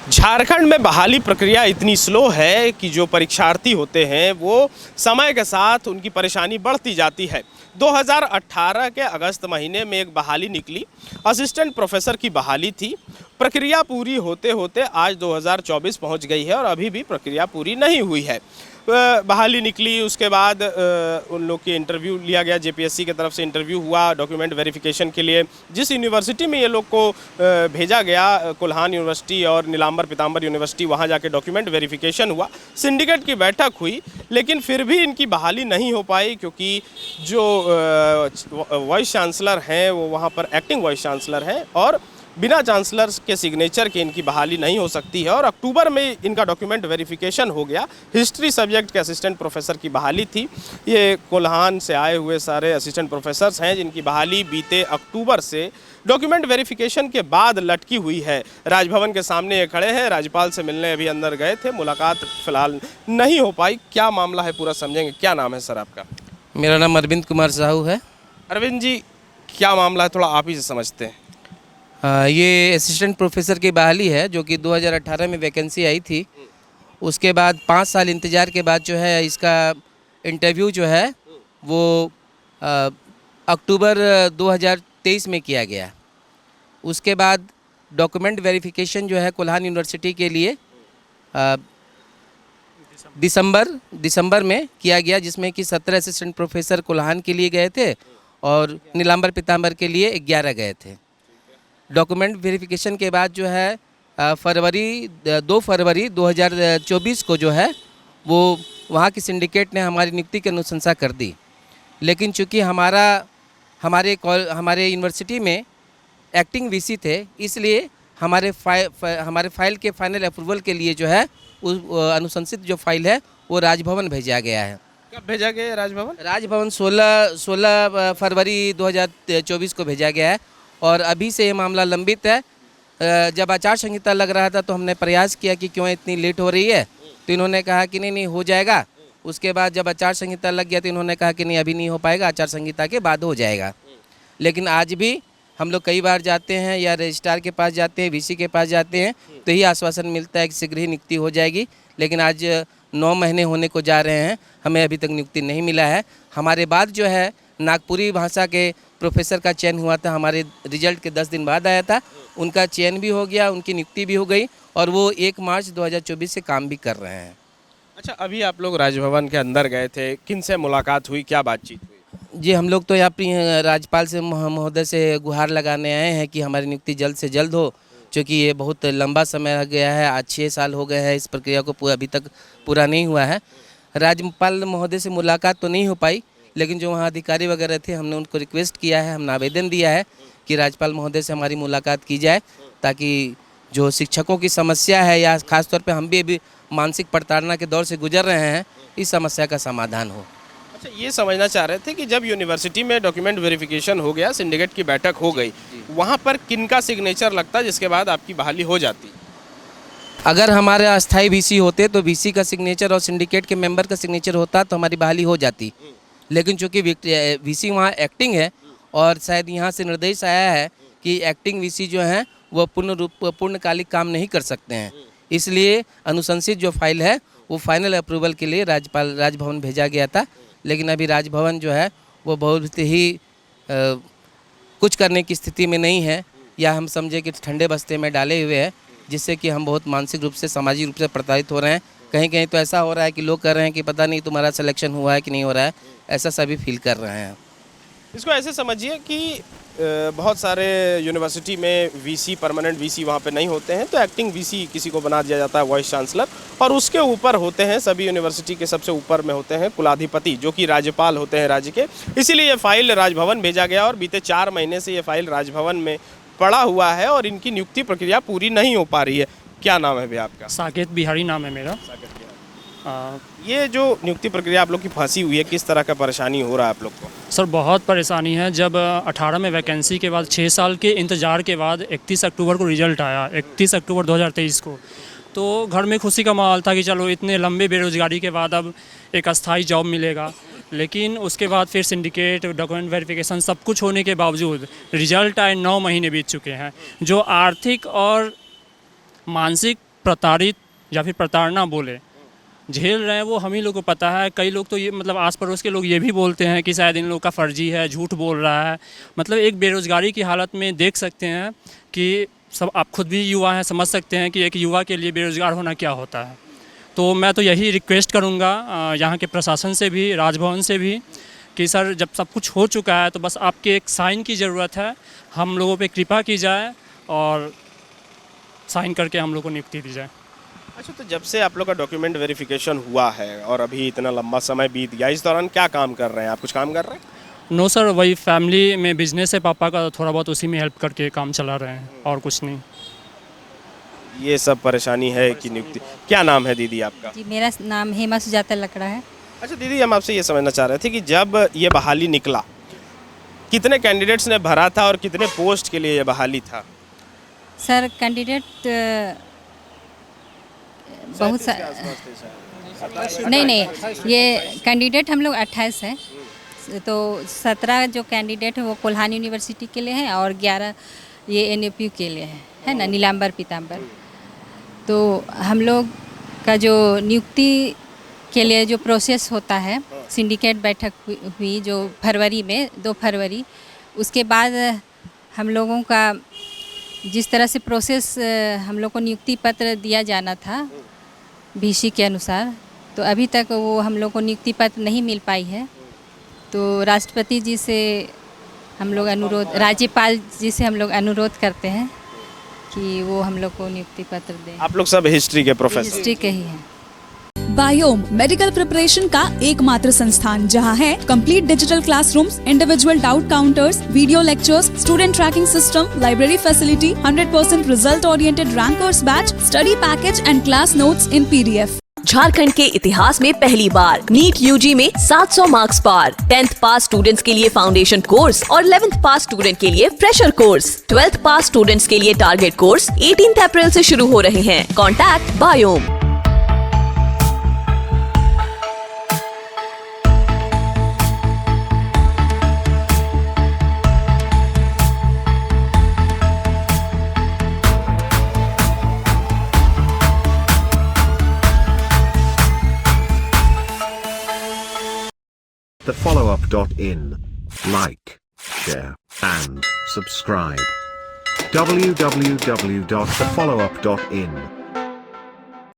झारखंड में बहाली प्रक्रिया इतनी स्लो है कि जो परीक्षार्थी होते हैं वो समय के साथ उनकी परेशानी बढ़ती जाती है। 2018 के अगस्त महीने में एक बहाली निकली, असिस्टेंट प्रोफेसर की बहाली थी। प्रक्रिया पूरी होते होते आज 2024 पहुंच गई है और अभी भी प्रक्रिया पूरी नहीं हुई है। बहाली निकली, उसके बाद उन लोग की इंटरव्यू लिया गया, जेपीएससी की तरफ से इंटरव्यू हुआ डॉक्यूमेंट वेरिफिकेशन के लिए। जिस यूनिवर्सिटी में ये लोग को भेजा गया, कोल्हान यूनिवर्सिटी और नीलांबर पीताम्बर यूनिवर्सिटी, वहाँ जाके डॉक्यूमेंट वेरिफिकेशन हुआ, सिंडिकेट की बैठक हुई, लेकिन फिर भी इनकी बहाली नहीं हो पाई क्योंकि जो वाइस चांसलर हैं वो वहाँ पर एक्टिंग वाइस चांसलर हैं और बिना चांसलर के सिग्नेचर के इनकी बहाली नहीं हो सकती है। और अक्टूबर में इनका डॉक्यूमेंट वेरिफिकेशन हो गया। हिस्ट्री सब्जेक्ट के असिस्टेंट प्रोफेसर की बहाली थी। ये कोल्हान से आए हुए सारे असिस्टेंट प्रोफेसर्स हैं जिनकी बहाली बीते अक्टूबर से डॉक्यूमेंट वेरिफिकेशन के बाद लटकी हुई है। राजभवन के सामने ये खड़े हैं, राज्यपाल से मिलने अभी अंदर गए थे, मुलाकात फिलहाल नहीं हो पाई। क्या मामला है पूरा समझेंगे। क्या नाम है सर आपका? मेरा नाम अरविंद कुमार साहू है। अरविंद जी, क्या मामला है, थोड़ा आप ही से समझते हैं। ये असिस्टेंट प्रोफेसर की बहाली है जो कि 2018 में वैकेंसी आई थी। उसके बाद 5 साल इंतज़ार के बाद जो है इसका इंटरव्यू जो है वो अक्टूबर 2023 में किया गया। उसके बाद डॉक्यूमेंट वेरिफिकेशन जो है कोल्हान यूनिवर्सिटी के लिए दिसंबर में किया गया, जिसमें कि 17 असिस्टेंट प्रोफेसर कोल्हान के लिए गए थे और नीलांबर पीताम्बर के लिए 11 गए थे। डॉक्यूमेंट वेरिफिकेशन के बाद जो है 2 फरवरी 2024 को जो है वो वहाँ की सिंडिकेट ने हमारी नियुक्ति की अनुशंसा कर दी। लेकिन चूँकि हमारे यूनिवर्सिटी में एक्टिंग वीसी थे, इसलिए हमारे फाइल के फाइनल अप्रूवल के लिए जो है उस अनुशंसित जो फाइल है वो राजभवन भेजा गया है। कब भेजा गया राजभवन? राजभवन 16 फरवरी 2024 को भेजा गया है और अभी से ये मामला लंबित है। जब आचार संहिता लग रहा था तो हमने प्रयास किया कि क्यों इतनी लेट हो रही है, तो इन्होंने कहा कि नहीं हो जाएगा। उसके बाद जब आचार संहिता लग गया तो इन्होंने कहा कि नहीं अभी नहीं हो पाएगा, आचार संहिता के बाद हो जाएगा। लेकिन आज भी हम लोग कई बार जाते हैं या रजिस्ट्रार के पास जाते हैं, वीसी के पास जाते हैं, तो यही आश्वासन मिलता है कि शीघ्र ही नियुक्ति हो जाएगी। लेकिन आज 9 महीने होने को जा रहे हैं, हमें अभी तक नियुक्ति नहीं मिला है। हमारे बाद जो है नागपुरी भाषा के प्रोफेसर का चयन हुआ था, हमारे रिजल्ट के 10 दिन बाद आया था। उनका चयन भी हो गया, उनकी नियुक्ति भी हो गई और वो 1 मार्च 2024 से काम भी कर रहे हैं। अच्छा, अभी आप लोग राजभवन के अंदर गए थे, किन से मुलाकात हुई, क्या बातचीत हुई? जी, हम लोग तो यहाँ पे राज्यपाल से महोदय से गुहार लगाने आए हैं कि हमारी नियुक्ति जल्द से जल्द हो, क्योंकि ये बहुत लंबा समय हो गया है। आज 6 साल हो गए हैं इस प्रक्रिया को अभी तक पूरा नहीं हुआ है। राज्यपाल महोदय से मुलाकात तो नहीं हो पाई, लेकिन जो वहाँ अधिकारी वगैरह थे हमने उनको रिक्वेस्ट किया है, हमने आवेदन दिया है कि राज्यपाल महोदय से हमारी मुलाकात की जाए, ताकि जो शिक्षकों की समस्या है या ख़ासतौर पे हम भी अभी मानसिक प्रताड़ना के दौर से गुजर रहे हैं, इस समस्या का समाधान हो। अच्छा, ये समझना चाह रहे थे कि जब यूनिवर्सिटी में डॉक्यूमेंट वेरिफिकेशन हो गया, सिंडिकेट की बैठक हो गई, वहाँ पर किनका सिग्नेचर लगता जिसके बाद आपकी बहाली हो जाती? अगर हमारे अस्थायी वीसी होते तो वीसी का सिग्नेचर और सिंडिकेट के मेंबर का सिग्नेचर होता तो हमारी बहाली हो जाती। लेकिन चूँकि वीसी वहाँ एक्टिंग है और शायद यहाँ से निर्देश आया है कि एक्टिंग वीसी जो हैं वो पूर्णकालिक काम नहीं कर सकते हैं, इसलिए अनुशंसित जो फाइल है वो फाइनल अप्रूवल के लिए राजभवन भेजा गया था। लेकिन अभी राजभवन जो है वो बहुत ही कुछ करने की स्थिति में नहीं है, या हम समझे कि ठंडे बस्ते में डाले हुए हैं, जिससे कि हम बहुत मानसिक रूप से, सामाजिक रूप से प्रताड़ित हो रहे हैं। कहीं कहीं तो ऐसा हो रहा है कि लोग कह रहे हैं कि पता नहीं तुम्हारा सिलेक्शन हुआ है कि नहीं हो रहा है, ऐसा सभी फील कर रहे हैं। इसको ऐसे समझिए कि बहुत सारे यूनिवर्सिटी में वीसी, परमानेंट वीसी वहाँ पे नहीं होते हैं, तो एक्टिंग वीसी किसी को बना दिया जाता है वाइस चांसलर, और उसके ऊपर होते हैं, सभी यूनिवर्सिटी के सबसे ऊपर में होते हैं कुलाधिपति, जो कि राज्यपाल होते हैं राज्य के। इसीलिए ये फाइल राजभवन भेजा गया और बीते 4 महीने से ये फाइल राजभवन में पड़ा हुआ है और इनकी नियुक्ति प्रक्रिया पूरी नहीं हो पा रही है। क्या नाम है भैया आपका? साकेत बिहारी नाम है मेरा। ये जो नियुक्ति प्रक्रिया आप लोग की फंसी हुई है, किस तरह का परेशानी हो रहा है आप लोग को? सर बहुत परेशानी है। जब 18 में वैकेंसी के बाद 6 साल के इंतज़ार के बाद 31 अक्टूबर को रिजल्ट आया, 31 अक्टूबर 2023 को, तो घर में खुशी का माहौल था कि चलो इतने लंबे बेरोज़गारी के बाद अब एक अस्थाई जॉब मिलेगा। लेकिन उसके बाद फिर सिंडिकेट, डॉक्यूमेंट वेरिफिकेशन सब कुछ होने के बावजूद रिजल्ट आए 9 महीने बीत चुके हैं, जो आर्थिक और मानसिक प्रताड़ित या फिर प्रताड़ना बोले झेल रहे हैं वो हम ही लोग को पता है। कई लोग तो ये मतलब आस पड़ोस के लोग ये भी बोलते हैं कि शायद इन लोग का फर्जी है, झूठ बोल रहा है। मतलब एक बेरोज़गारी की हालत में देख सकते हैं कि सब आप खुद भी युवा हैं, समझ सकते हैं कि एक युवा के लिए बेरोज़गार होना क्या होता है। तो मैं तो यही रिक्वेस्ट करूँगा यहाँ के प्रशासन से भी, राजभवन से भी, कि सर जब सब कुछ हो चुका है तो बस आपके एक साइन की ज़रूरत है, हम लोगों पे कृपा की जाए और साइन करके हम लोग को नियुक्ति दी जाए। अच्छा, तो जब से आप लोग का डॉक्यूमेंट वेरिफिकेशन हुआ है और अभी इतना लंबा समय बीत गया, इस दौरान क्या काम कर रहे हैं आप? कुछ काम कर रहे हैं? नो सर, वही फैमिली में बिजनेस है पापा का, थोड़ा बहुत उसी में हेल्प करके काम चला रहे हैं और कुछ नहीं। ये सब परेशानी है कि नियुक्ति। क्या नाम है दीदी आपका? जी, मेरा नाम हेमा सुजाता लकड़ा है। अच्छा दीदी, हम आपसे ये समझना चाह रहे थे कि जब ये बहाली निकला, कितने कैंडिडेट्स ने भरा था और कितने पोस्ट के लिए ये बहाली था? सर कैंडिडेट बहुत सा नहीं, ये कैंडिडेट हम लोग 28 हैं। तो 17 जो कैंडिडेट है वो कोल्हान यूनिवर्सिटी के लिए हैं और 11 ये NFU के लिए है ना, नीलांबर पीतांबर। तो हम लोग का जो नियुक्ति के लिए जो प्रोसेस होता है, सिंडिकेट बैठक हुई जो फरवरी में 2 फरवरी, उसके बाद हम लोगों का जिस तरह से प्रोसेस हम लोग को नियुक्ति पत्र दिया जाना था BC के अनुसार, तो अभी तक वो हम लोग को नियुक्ति पत्र नहीं मिल पाई है। तो राष्ट्रपति जी से हम लोग अनुरोध, राज्यपाल जी से हम लोग अनुरोध करते हैं कि वो हम लोग को नियुक्ति पत्र दें। आप लोग सब हिस्ट्री के प्रोफेसर? हिस्ट्री के ही हैं। बायोम मेडिकल प्रिपरेशन का एकमात्र संस्थान जहां है complete digital classrooms, individual doubt counters, video lectures, student tracking system, library facility, 100% result oriented rankers batch, study package and class notes in PDF। Jharkhand के इतिहास में पहली बार नीट UG में 700 मार्क्स पार। 10th पास स्टूडेंट्स के लिए फाउंडेशन कोर्स और 11th पास student के लिए फ्रेशर कोर्स। 12th पास स्टूडेंट्स के लिए टारगेट कोर्स 18 अप्रैल से शुरू हो रहे हैं। Contact biome. thefollowup.in. Like, share, and subscribe. www.thefollowup.in